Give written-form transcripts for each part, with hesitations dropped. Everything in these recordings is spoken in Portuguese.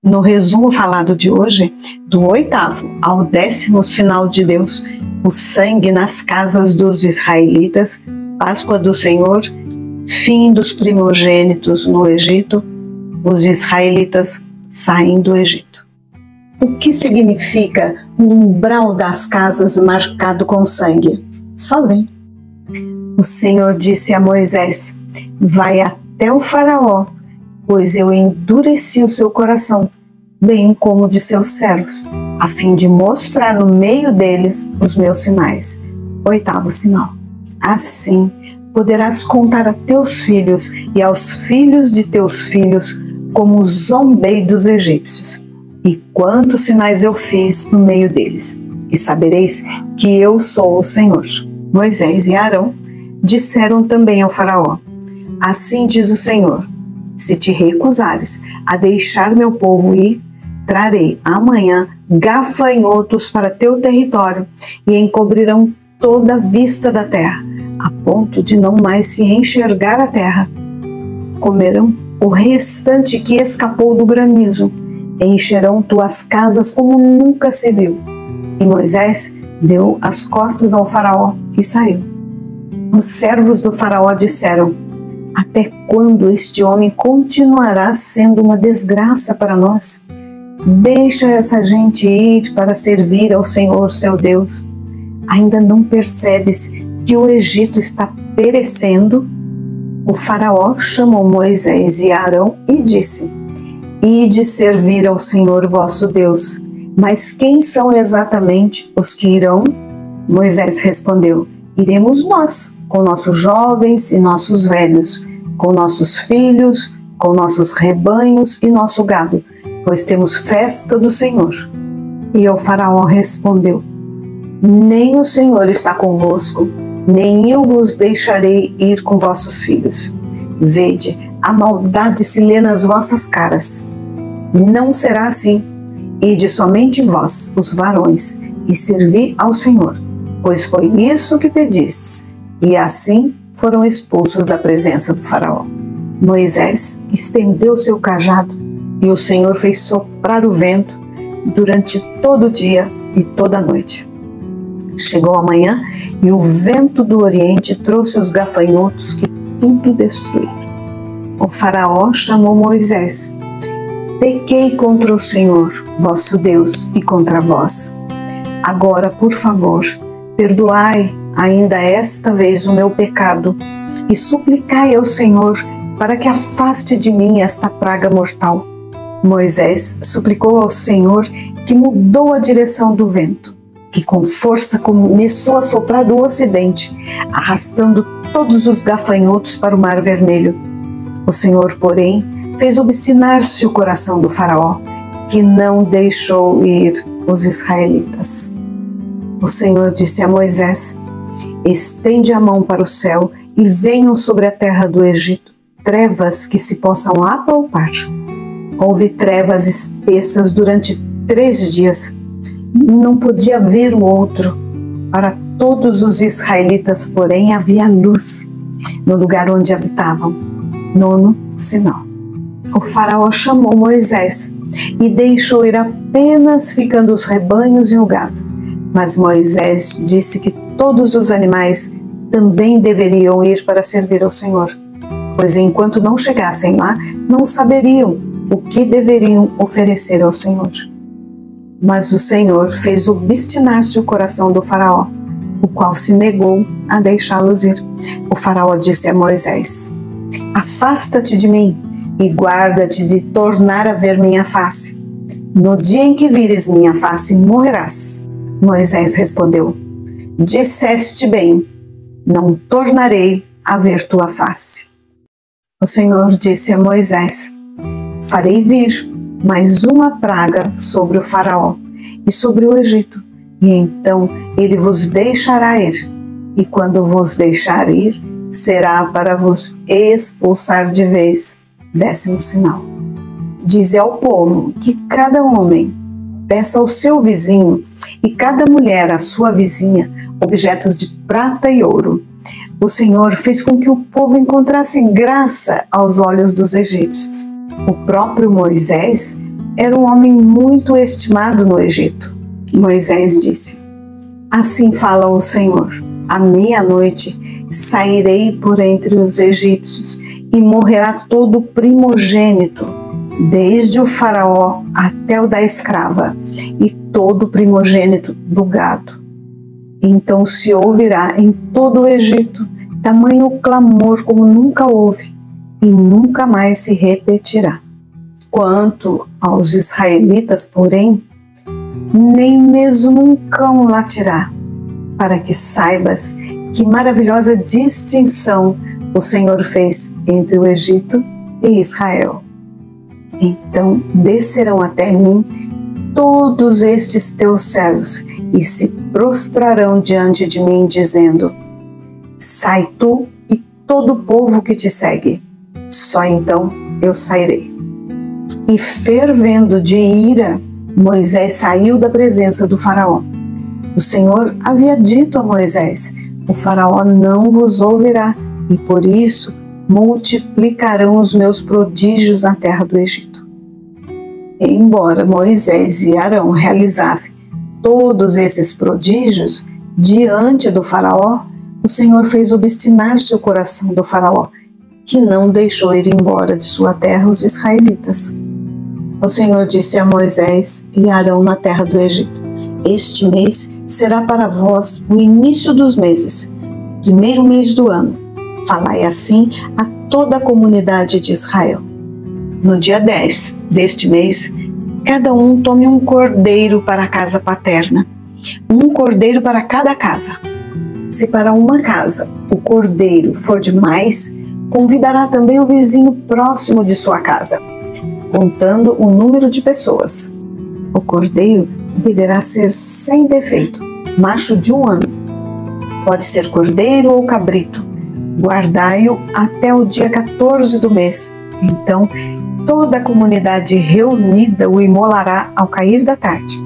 No resumo falado de hoje, do 8º ao 10º sinal de Deus, o sangue nas casas dos israelitas, Páscoa do Senhor, fim dos primogênitos no Egito, os israelitas saem do Egito. O que significa o umbral das casas marcado com sangue? Só vem. O Senhor disse a Moisés: vai até o faraó, pois eu endureci o seu coração, bem como de seus servos, a fim de mostrar no meio deles os meus sinais. 8º sinal. Assim poderás contar a teus filhos e aos filhos de teus filhos como zombei dos egípcios, e quantos sinais eu fiz no meio deles, e sabereis que eu sou o Senhor. Moisés e Arão disseram também ao faraó: assim diz o Senhor, se te recusares a deixar meu povo ir, trarei amanhã gafanhotos para teu território e encobrirão toda a vista da terra, a ponto de não mais se enxergar a terra. Comerão o restante que escapou do granizo, encherão tuas casas como nunca se viu. E Moisés deu as costas ao faraó e saiu. Os servos do faraó disseram: até quando este homem continuará sendo uma desgraça para nós? Deixa essa gente ir para servir ao Senhor, seu Deus. Ainda não percebes que o Egito está perecendo? O faraó chamou Moisés e Arão e disse: ide servir ao Senhor vosso Deus. Mas quem são exatamente os que irão? Moisés respondeu: iremos nós, com nossos jovens e nossos velhos, com nossos filhos, com nossos rebanhos e nosso gado, pois temos festa do Senhor. E o faraó respondeu: nem o Senhor está convosco, nem eu vos deixarei ir com vossos filhos. Vede, a maldade se lê nas vossas caras. Não será assim. Ide somente vós, os varões, e servi ao Senhor, pois foi isso que pedistes. E assim foram expulsos da presença do faraó. Moisés estendeu seu cajado, e o Senhor fez soprar o vento durante todo o dia e toda a noite. Chegou a manhã e o vento do Oriente trouxe os gafanhotos que tudo destruíram. O faraó chamou Moisés: pequei contra o Senhor, vosso Deus, e contra vós. Agora, por favor, perdoai ainda esta vez o meu pecado e suplicai ao Senhor para que afaste de mim esta praga mortal. Moisés suplicou ao Senhor, que mudou a direção do vento, que com força começou a soprar do ocidente, arrastando todos os gafanhotos para o Mar Vermelho. O Senhor, porém, fez obstinar-se o coração do faraó, que não deixou ir os israelitas. O Senhor disse a Moisés: estende a mão para o céu e venham sobre a terra do Egito trevas que se possam apalpar. Houve trevas espessas durante 3 dias. Não podia ver o outro. Para todos os israelitas, porém, havia luz no lugar onde habitavam. 9º sinal. O faraó chamou Moisés e deixou ir apenas ficando os rebanhos e o gado. Mas Moisés disse que todos os animais também deveriam ir para servir ao Senhor, pois enquanto não chegassem lá, não saberiam o que deveriam oferecer ao Senhor. Mas o Senhor fez obstinar-se o coração do faraó, o qual se negou a deixá-los ir. O faraó disse a Moisés: afasta-te de mim e guarda-te de tornar a ver minha face. No dia em que vires minha face, morrerás. Moisés respondeu: disseste bem, não tornarei a ver tua face. O Senhor disse a Moisés: farei vir mais uma praga sobre o faraó e sobre o Egito, e então ele vos deixará ir. E quando vos deixar ir, será para vos expulsar de vez. 10º sinal. Dize ao povo que cada homem peça ao seu vizinho e cada mulher à sua vizinha objetos de prata e ouro. O Senhor fez com que o povo encontrasse graça aos olhos dos egípcios. O próprio Moisés era um homem muito estimado no Egito. Moisés disse: assim fala o Senhor, à meia-noite sairei por entre os egípcios e morrerá todo primogênito, desde o faraó até o da escrava, e todo primogênito do gado. Então se ouvirá em todo o Egito tamanho clamor como nunca houve, e nunca mais se repetirá. Quanto aos israelitas, porém, nem mesmo um cão latirá, para que saibas que maravilhosa distinção o Senhor fez entre o Egito e Israel. Então descerão até mim todos estes teus servos e se prostrarão diante de mim, dizendo: sai tu e todo o povo que te segue. Só então eu sairei. E fervendo de ira, Moisés saiu da presença do faraó. O Senhor havia dito a Moisés: o faraó não vos ouvirá, e por isso multiplicarão os meus prodígios na terra do Egito. Embora Moisés e Arão realizassem todos esses prodígios diante do faraó, o Senhor fez obstinar-se o coração do faraó, que não deixou ir embora de sua terra os israelitas. O Senhor disse a Moisés e Arão na terra do Egito: este mês será para vós o início dos meses, primeiro mês do ano. Falai assim a toda a comunidade de Israel. No dia 10 deste mês, cada um tome um cordeiro para a casa paterna, um cordeiro para cada casa. Se para uma casa o cordeiro for demais, convidará também o vizinho próximo de sua casa, contando o número de pessoas. O cordeiro deverá ser sem defeito, macho de 1 ano. Pode ser cordeiro ou cabrito. Guardai-o até o dia 14 do mês. Então, toda a comunidade reunida o imolará ao cair da tarde.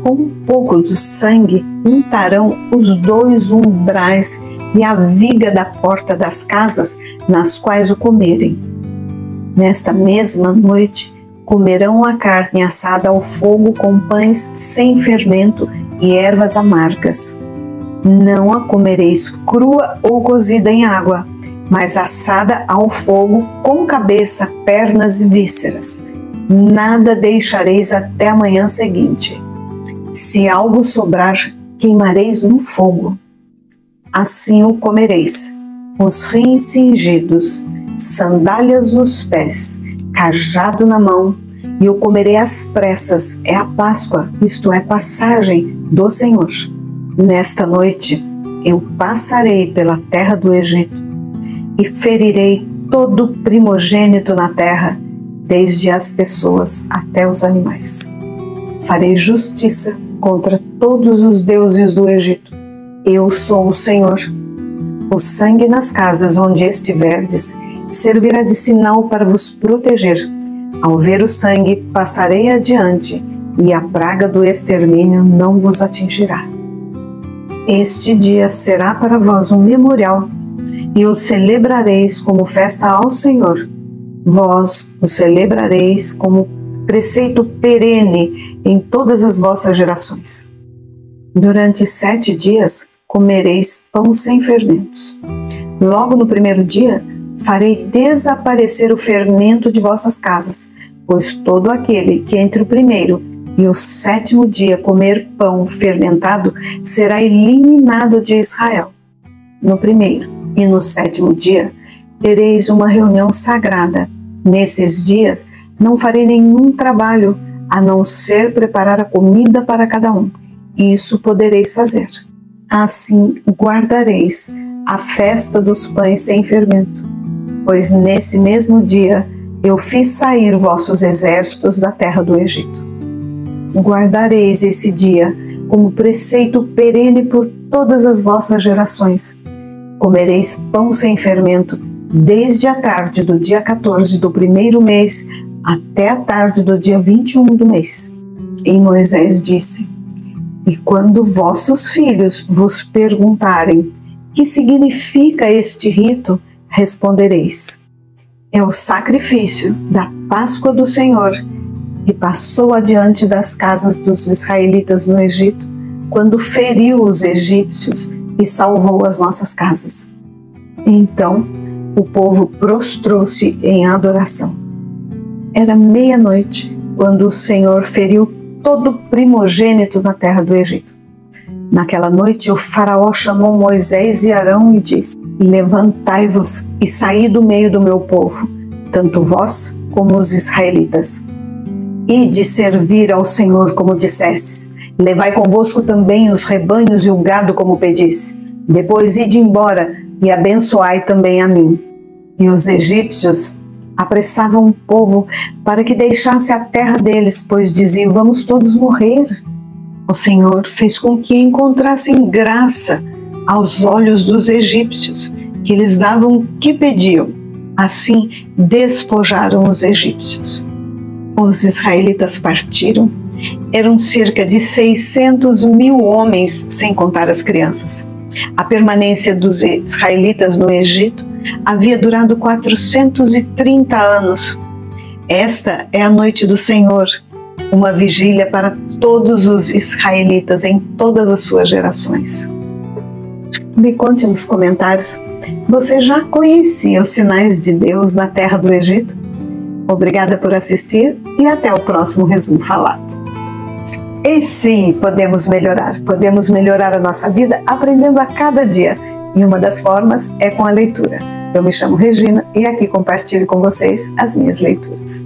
Com um pouco do sangue untarão os 2 umbrais e a viga da porta das casas nas quais o comerem. Nesta mesma noite, comerão a carne assada ao fogo com pães sem fermento e ervas amargas. Não a comereis crua ou cozida em água, mas assada ao fogo com cabeça, pernas e vísceras. Nada deixareis até a manhã seguinte. Se algo sobrar, queimareis no fogo. Assim o comereis, os rins cingidos, sandálias nos pés, cajado na mão, e o comerei às pressas. É a Páscoa, isto é, passagem do Senhor. Nesta noite eu passarei pela terra do Egito e ferirei todo primogênito na terra, desde as pessoas até os animais. Farei justiça contra todos os deuses do Egito. Eu sou o Senhor. O sangue nas casas onde estiverdes servirá de sinal para vos proteger. Ao ver o sangue, passarei adiante, e a praga do extermínio não vos atingirá. Este dia será para vós um memorial, e o celebrareis como festa ao Senhor. Vós o celebrareis como preceito perene em todas as vossas gerações. Durante 7 dias comereis pão sem fermentos. Logo no primeiro dia farei desaparecer o fermento de vossas casas, pois todo aquele que entre o primeiro e o 7º dia comer pão fermentado será eliminado de Israel. No primeiro e no 7º dia tereis uma reunião sagrada. Nesses dias não farei nenhum trabalho, a não ser preparar a comida para cada um. Isso podereis fazer. Assim guardareis a festa dos pães sem fermento, pois nesse mesmo dia eu fiz sair vossos exércitos da terra do Egito. Guardareis esse dia como preceito perene por todas as vossas gerações. Comereis pão sem fermento desde a tarde do dia 14 do primeiro mês até a tarde do dia 21 do mês. E Moisés disse: e quando vossos filhos vos perguntarem que significa este rito, respondereis: é o sacrifício da Páscoa do Senhor, e passou adiante das casas dos israelitas no Egito, quando feriu os egípcios e salvou as nossas casas. Então o povo prostrou-se em adoração. Era meia-noite quando o Senhor feriu todo primogênito na terra do Egito. Naquela noite o faraó chamou Moisés e Arão e disse: levantai-vos e saí do meio do meu povo, tanto vós como os israelitas. Ide servir ao Senhor como dissestes. Levai convosco também os rebanhos e o gado como pedisse. Depois ide embora e abençoai também a mim. E os egípcios apressavam o povo para que deixasse a terra deles, pois diziam: vamos todos morrer. O Senhor fez com que encontrassem graça aos olhos dos egípcios, que lhes davam o que pediam. Assim despojaram os egípcios. Os israelitas partiram. Eram cerca de 600.000 homens, sem contar as crianças. A permanência dos israelitas no Egito havia durado 430 anos. Esta é a noite do Senhor, uma vigília para todos os israelitas em todas as suas gerações. Me conte nos comentários, você já conhecia os sinais de Deus na terra do Egito? Obrigada por assistir e até o próximo resumo falado. E sim, podemos melhorar a nossa vida aprendendo a cada dia, e uma das formas é com a leitura. Eu me chamo Regina e aqui compartilho com vocês as minhas leituras.